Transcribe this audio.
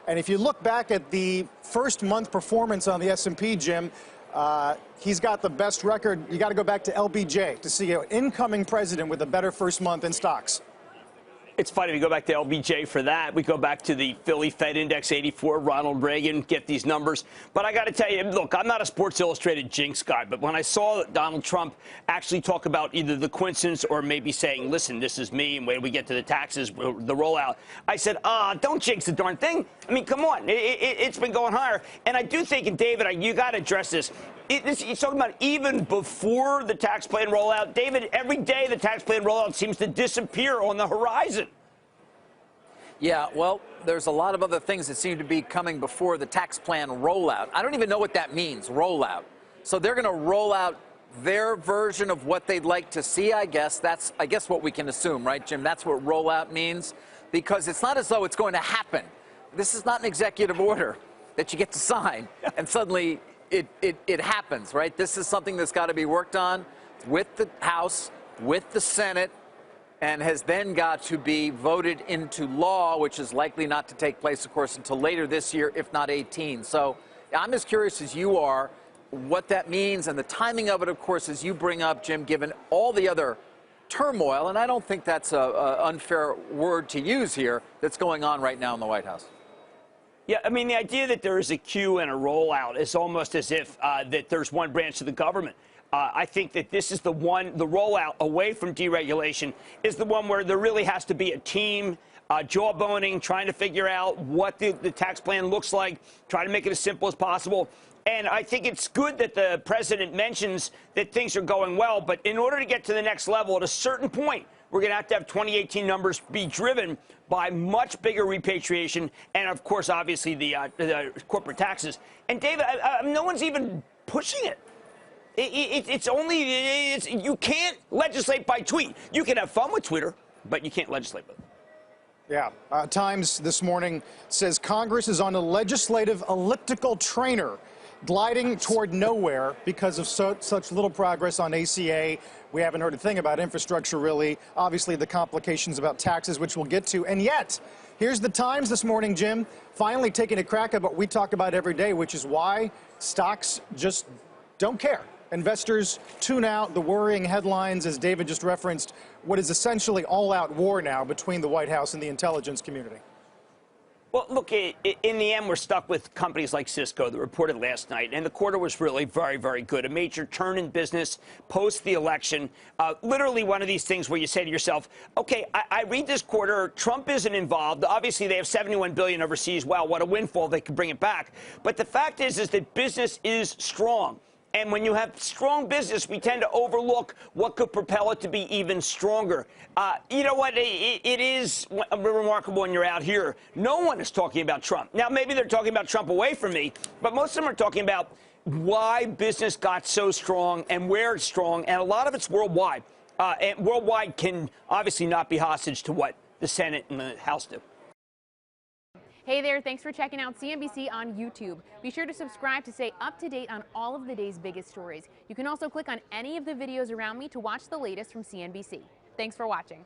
And if you look back at the first month performance on the S&P, Jim, he's got the best record. You got to go back to LBJ to see an incoming president with a better first month in stocks. It's funny, we go back to LBJ for that. We go back to the Philly Fed Index 84, Ronald Reagan, get these numbers. But I got to tell you, look, I'm not a Sports Illustrated jinx guy, but when I saw Donald Trump actually talk about either the coincidence or maybe saying, listen, this is me, and when we get to the taxes, the rollout, I said, don't jinx the darn thing. I mean, come on, it's been going higher. And I do think, and David, you got to address this. He's talking about even before the tax plan rollout. David, every day the tax plan rollout seems to disappear on the horizon. Yeah, well, there's a lot of other things that seem to be coming before the tax plan rollout. I don't even know what that means, rollout. So they're going to roll out their version of what they'd like to see, I guess. That's, I guess, what we can assume, right, Jim? That's what rollout means, because it's not as though it's going to happen. This is not an executive order that you get to sign, and suddenly it happens, right? This is something that's got to be worked on with the House, with the Senate, and has then got to be voted into law, which is likely not to take place, of course, until later this year, if not 18. So I'm as curious as you are what that means, and the timing of it, of course, as you bring up, Jim, given all the other turmoil, and I don't think that's an unfair word to use here, that's going on right now in the White House. Yeah, I mean, the idea that there is a queue and a rollout is almost as if that there's one branch of the government. I think that this is the rollout away from deregulation is the one where there really has to be a team, jawboning, trying to figure out what the tax plan looks like, try to make it as simple as possible. And I think it's good that the president mentions that things are going well, but in order to get to the next level, at a certain point, we're going to have 2018 numbers be driven by much bigger repatriation and, of course, obviously the corporate taxes. And, David, no one's even pushing it. You can't legislate by tweet. You can have fun with Twitter, but you can't legislate with it. Yeah. Times this morning says Congress is on a legislative elliptical trainer gliding toward nowhere because of such little progress on ACA. We haven't heard a thing about infrastructure, really. Obviously, the complications about taxes, which we'll get to. And yet, here's the Times this morning, Jim, finally taking a crack at what we talk about every day, which is why stocks just don't care. Investors tune out the worrying headlines, as David just referenced, what is essentially all-out war now between the White House and the intelligence community. Well, look, in the end, we're stuck with companies like Cisco that reported last night, and the quarter was really very, very good. A major turn in business post the election. Literally one of these things where you say to yourself, okay, I read this quarter, Trump isn't involved. Obviously, they have $71 billion overseas. Wow, what a windfall. They can bring it back. But the fact is that business is strong. And when you have strong business, we tend to overlook what could propel it to be even stronger. You know what? It is remarkable when you're out here. No one is talking about Trump. Now, maybe they're talking about Trump away from me, but most of them are talking about why business got so strong and where it's strong, and a lot of it's worldwide. And worldwide can obviously not be hostage to what the Senate and the House do. Hey there, thanks for checking out CNBC on YouTube. Be sure to subscribe to stay up to date on all of the day's biggest stories. You can also click on any of the videos around me to watch the latest from CNBC. Thanks for watching.